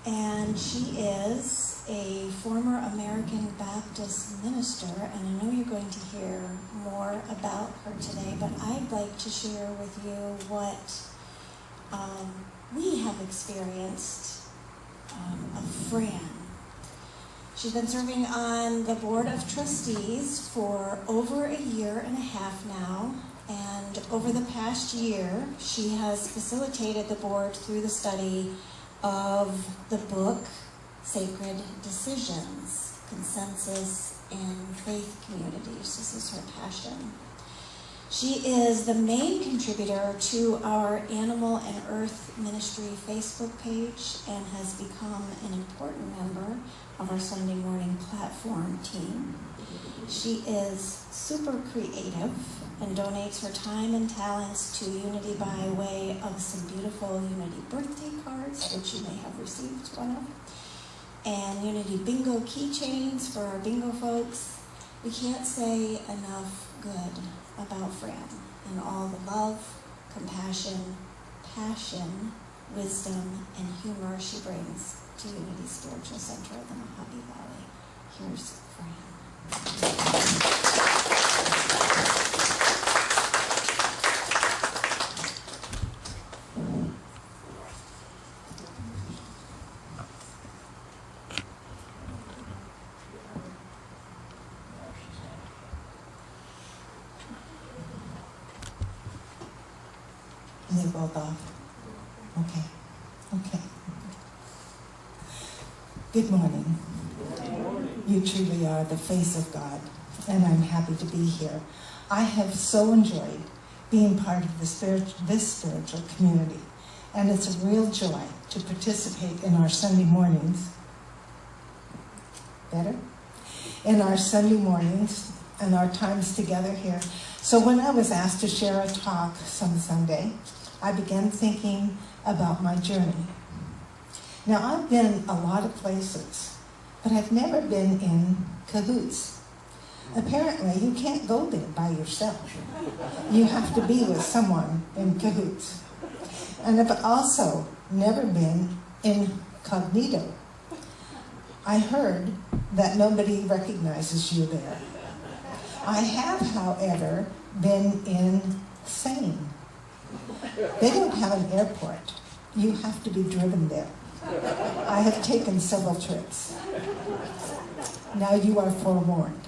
and she is a former American Baptist minister, and I know you're going to hear more about her today, but I'd like to share with you what we have experienced of Fran. She's been serving on the Board of Trustees for over a year and a half now, and over the past year, she has facilitated the board through the study of the book, Sacred Decisions, Consensus in Faith Communities. This is her passion. She is the main contributor to our Animal and Earth Ministry Facebook page and has become an important member of our Sunday morning platform team. She is super creative and donates her time and talents to Unity by way of some beautiful Unity birthday cards, which you may have received one of, and Unity bingo keychains for our bingo folks. We can't say enough good about Fran and all the love, compassion, passion, wisdom, and humor she brings to Unity Spiritual Center in the Mojave Valley. Here's Fran. Is it both off? Okay. Good morning. You truly are the face of God, and I'm happy to be here. I have so enjoyed being part of this spiritual community, and it's a real joy to participate in our Sunday mornings. Better? In our Sunday mornings and our times together here. So when I was asked to share a talk some Sunday, I began thinking about my journey. Now, I've been a lot of places, but I've never been in cahoots. Apparently, you can't go there by yourself. You have to be with someone in cahoots. And I've also never been incognito. I heard that nobody recognizes you there. I have, however, been insane. They don't have an airport. You have to be driven there. I have taken several trips. Now you are forewarned.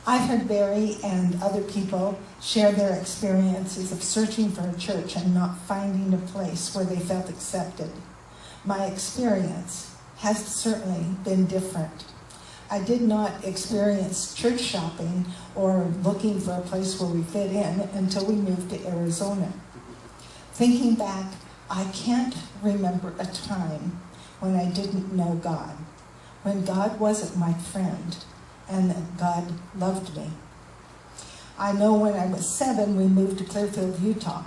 I've heard Barry and other people share their experiences of searching for a church and not finding a place where they felt accepted. My experience has certainly been different. I did not experience church shopping or looking for a place where we fit in until we moved to Arizona. Thinking back, I can't remember a time when I didn't know God, when God wasn't my friend, and that God loved me. I know when I was 7, we moved to Clearfield, Utah.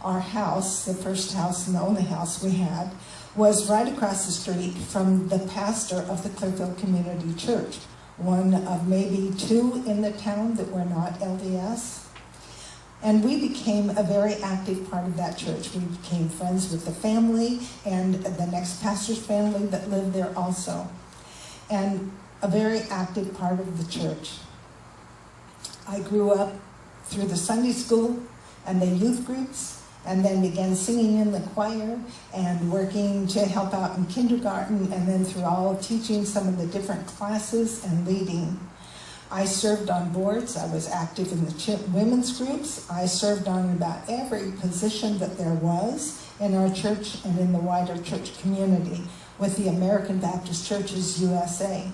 Our house, the first house and the only house we had, was right across the street from the pastor of the Clearfield Community Church, one of maybe 2 in the town that were not LDS. And we became a very active part of that church. We became friends with the family and the next pastor's family that lived there also. And a very active part of the church. I grew up through the Sunday school and the youth groups, and then began singing in the choir and working to help out in kindergarten, and then through all teaching some of the different classes and leading. I served on boards. I was active in the women's groups. I served on about every position that there was in our church and in the wider church community with the American Baptist Churches USA.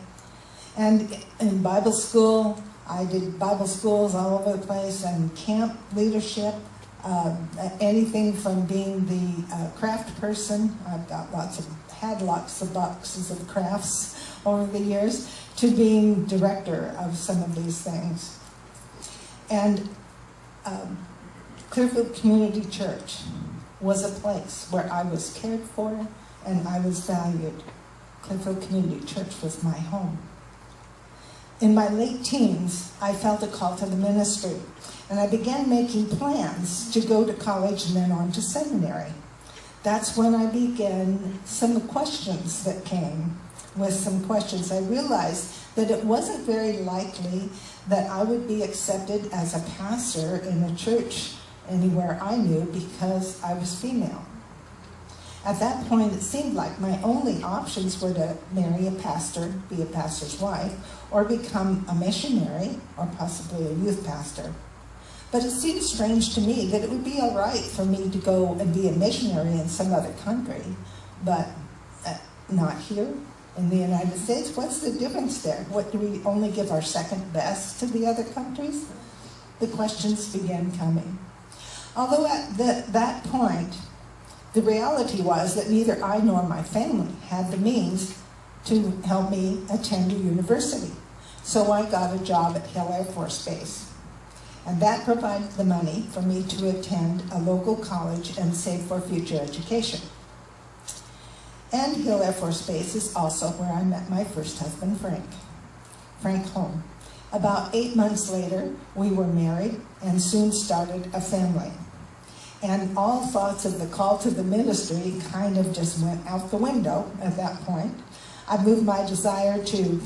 And in Bible school, I did Bible schools all over the place, and camp leadership, anything from being the craft person. I've had lots of boxes of crafts over the years, to being director of some of these things. And Clearfield Community Church was a place where I was cared for and I was valued. Clearfield Community Church was my home. In my late teens, I felt a call to the ministry, and I began making plans to go to college and then on to seminary. That's when I began some questions that came. With some questions, I realized that it wasn't very likely that I would be accepted as a pastor in a church anywhere I knew because I was female. At that point, it seemed like my only options were to marry a pastor, be a pastor's wife, or become a missionary, or possibly a youth pastor. But it seemed strange to me that it would be all right for me to go and be a missionary in some other country, but not here in the United States. What's the difference there? What, do we only give our second best to the other countries? The questions began coming. Although at that point, the reality was that neither I nor my family had the means to help me attend a university. So I got a job at Hill Air Force Base. And that provided the money for me to attend a local college and save for future education. And Hill Air Force Base is also where I met my first husband, Frank Holm. About 8 months later, we were married and soon started a family. And all thoughts of the call to the ministry kind of just went out the window at that point. I moved my desire to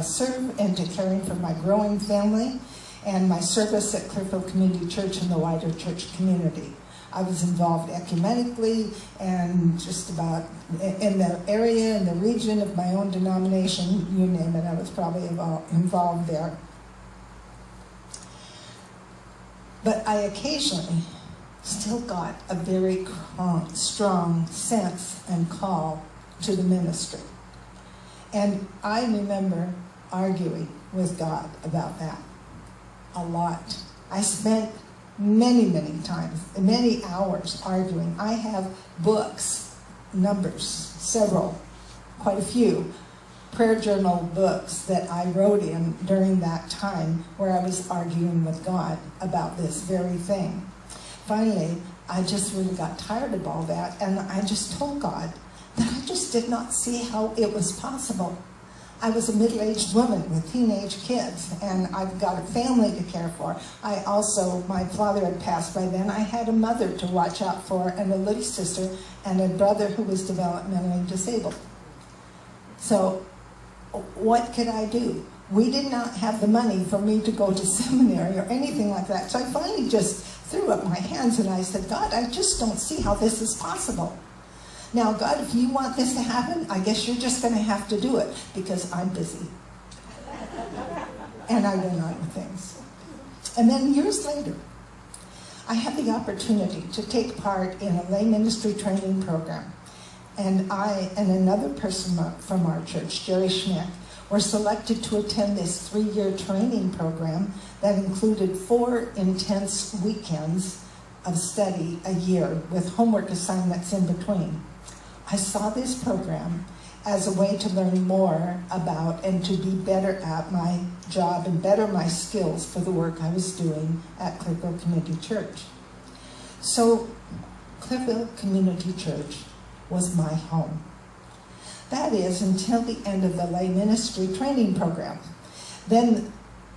serve and to caring for my growing family and my service at Clearfield Community Church and the wider church community. I was involved ecumenically and just about in the area, in the region of my own denomination, you name it, I was probably involved there. But I occasionally still got a very strong sense and call to the ministry. And I remember arguing with God about that a lot. I spent many times, many hours arguing. I have books, numbers, several, quite a few, prayer journal books that I wrote in during that time where I was arguing with God about this very thing. Finally, I just really got tired of all that, and I just told God that I just did not see how it was possible. I was a middle-aged woman with teenage kids, and I've got a family to care for. My father had passed by then. I had a mother to watch out for, and a little sister, and a brother who was developmentally disabled. So what could I do? We did not have the money for me to go to seminary or anything like that. So I finally just threw up my hands and I said, God, I just don't see how this is possible. Now, God, if you want this to happen, I guess you're just going to have to do it because I'm busy. And I went on with things. And then years later, I had the opportunity to take part in a lay ministry training program. And I and another person from our church, Jerry Schmidt, were selected to attend this 3-year training program that included 4 intense weekends of study a year with homework assignments in between. I saw this program as a way to learn more about and to be better at my job and better my skills for the work I was doing at Clearfield Community Church. So Clearfield Community Church was my home. That is, until the end of the lay ministry training program. Then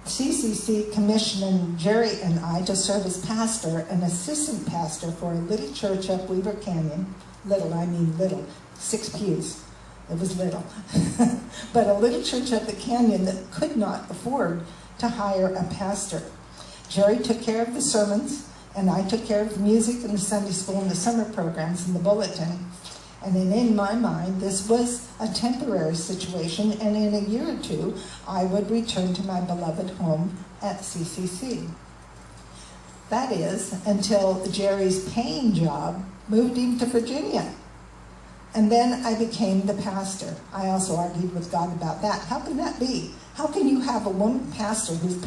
CCC commissioned Jerry and I to serve as pastor and assistant pastor for a little church up Weaver Canyon. Little, I mean little, 6 pews. It was little. But a little church up the canyon that could not afford to hire a pastor. Jerry took care of the sermons, and I took care of the music and the Sunday school and the summer programs and the bulletin. And then in my mind, this was a temporary situation, and in a year or 2, I would return to my beloved home at CCC. That is, until Jerry's paying job moved him to Virginia. And then I became the pastor. I also argued with God about that. How can that be? How can you have a woman pastor whose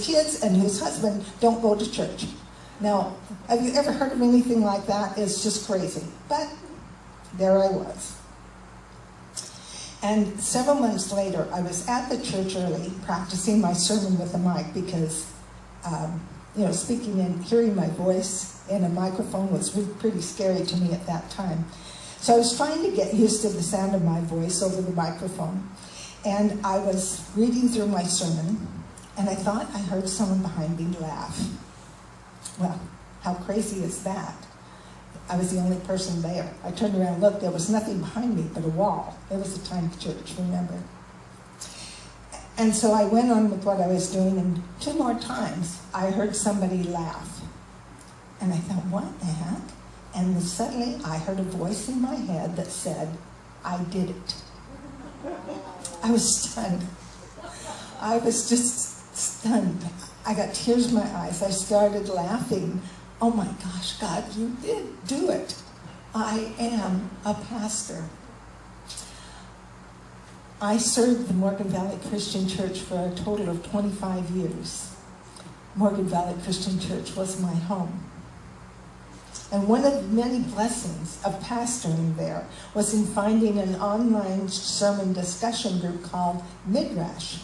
kids and whose husband don't go to church? Now, have you ever heard of anything like that? It's just crazy. But there I was. And several months later, I was at the church early practicing my sermon with a mic because, speaking and hearing my voice in a microphone was pretty scary to me at that time. So I was trying to get used to the sound of my voice over the microphone. And I was reading through my sermon, and I thought I heard someone behind me laugh. Well, how crazy is that? I was the only person there. I turned around and looked. There was nothing behind me but a wall. It was a tiny church, remember? And so I went on with what I was doing, and 2 more times I heard somebody laugh. And I thought, what the heck? And suddenly I heard a voice in my head that said, I did it. I was stunned. I was just stunned. I got tears in my eyes. I started laughing. Oh my gosh, God, you did do it. I am a pastor. I served the Morgan Valley Christian Church for a total of 25 years. Morgan Valley Christian Church was my home. And one of the many blessings of pastoring there was in finding an online sermon discussion group called Midrash.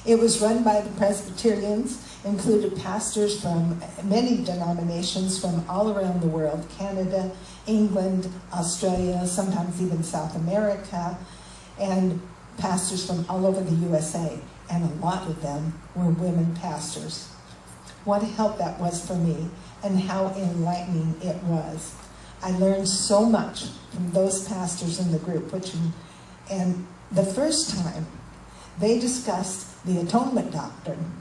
It was run by the Presbyterians, included pastors from many denominations from all around the world, Canada, England, Australia, sometimes even South America, and pastors from all over the USA. And a lot of them were women pastors. What a help that was for me, and how enlightening it was. I learned so much from those pastors in the group, and the first time they discussed the atonement doctrine,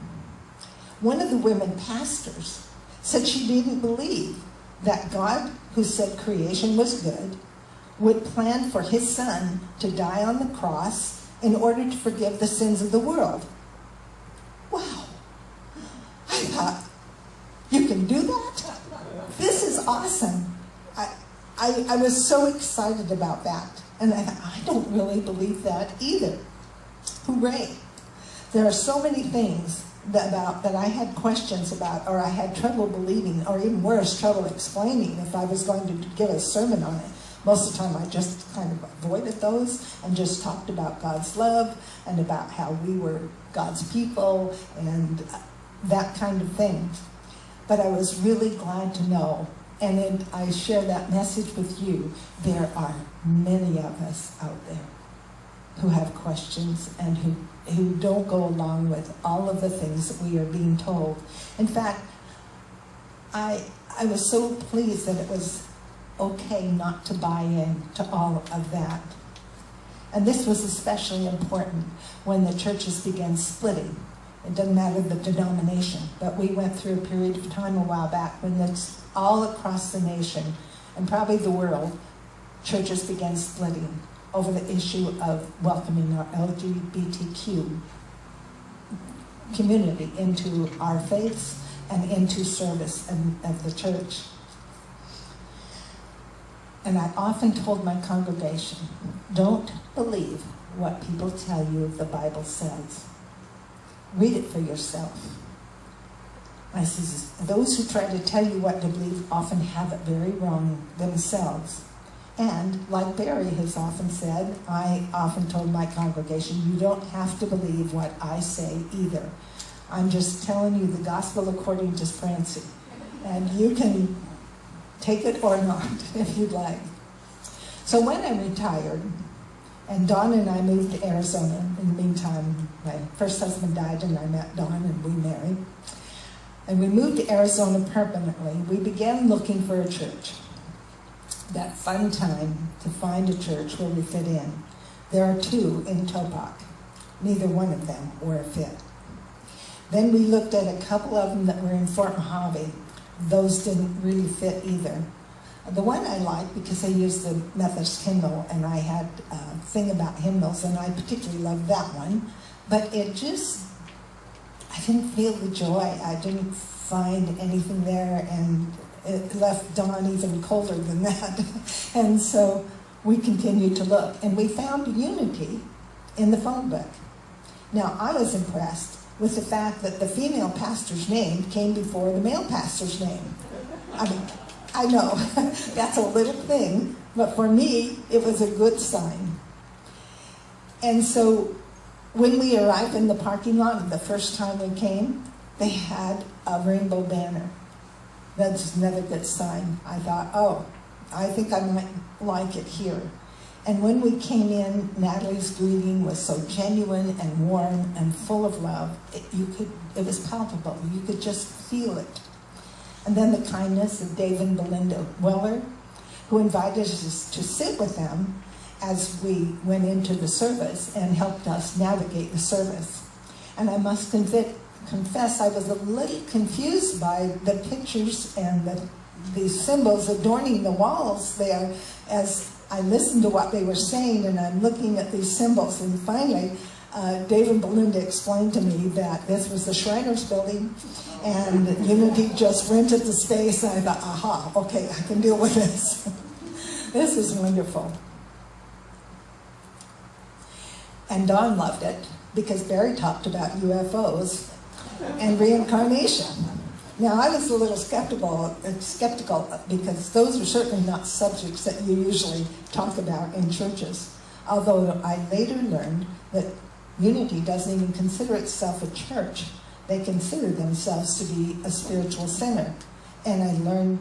one of the women pastors said she didn't believe that God, who said creation was good, would plan for his son to die on the cross in order to forgive the sins of the world. Wow. I thought, you can do that? This is awesome. I was so excited about that. And I thought, I don't really believe that either. Hooray. There are so many things that I had questions about, or I had trouble believing, or even worse, trouble explaining if I was going to give a sermon on it. Most of the time I just kind of avoided those and just talked about God's love and about how we were God's people and that kind of thing. But I was really glad to know, and then I share that message with you, there are many of us out there who have questions and who don't go along with all of the things that we are being told. In fact, I was so pleased that it was okay not to buy in to all of that. And this was especially important when the churches began splitting. It doesn't matter the denomination, but we went through a period of time a while back when it's all across the nation, and probably the world, churches began splitting over the issue of welcoming our LGBTQ community into our faiths and into service of the church. And I often told my congregation, don't believe what people tell you the Bible says. Read it for yourself. I says, those who try to tell you what to believe often have it very wrong themselves. And like Barry has often said, I often told my congregation, you don't have to believe what I say either. I'm just telling you the gospel according to Francie. And you can take it or not if you'd like. So when I retired, and Dawn and I moved to Arizona. In the meantime, my first husband died and I met Dawn and we married. And we moved to Arizona permanently. We began looking for a church. That fun time to find a church where we fit in. There are 2 in Topac. Neither one of them were a fit. Then we looked at a couple of them that were in Fort Mojave. Those didn't really fit either. The one I liked because I used the Methodist hymnal and I had a thing about hymnals and I particularly loved that one. But I didn't feel the joy. I didn't find anything there, and it left Dawn even colder than that. And so we continued to look, and we found unity in the phone book. Now, I was impressed with the fact that the female pastor's name came before the male pastor's name. I mean, I know, that's a little thing, but for me, it was a good sign. And so when we arrived in the parking lot the first time we came, they had a rainbow banner. That's another good sign. I thought, oh, I think I might like it here. And when we came in, Natalie's greeting was so genuine and warm and full of love. It was palpable. You could just feel it. And then the kindness of Dave and Belinda Weller, who invited us to sit with them as we went into the service and helped us navigate the service. And I must confess I was a little confused by the pictures and these symbols adorning the walls there as I listened to what they were saying, and I'm looking at these symbols. And finally, Dave and Belinda explained to me that this was the Shriners building, and Unity just rented the space, and I thought, aha, okay, I can deal with this. This is wonderful. And Dawn loved it, because Barry talked about UFOs and reincarnation. Now, I was a little skeptical because those are certainly not subjects that you usually talk about in churches. Although I later learned that Unity doesn't even consider itself a church. They consider themselves to be a spiritual center. And I learned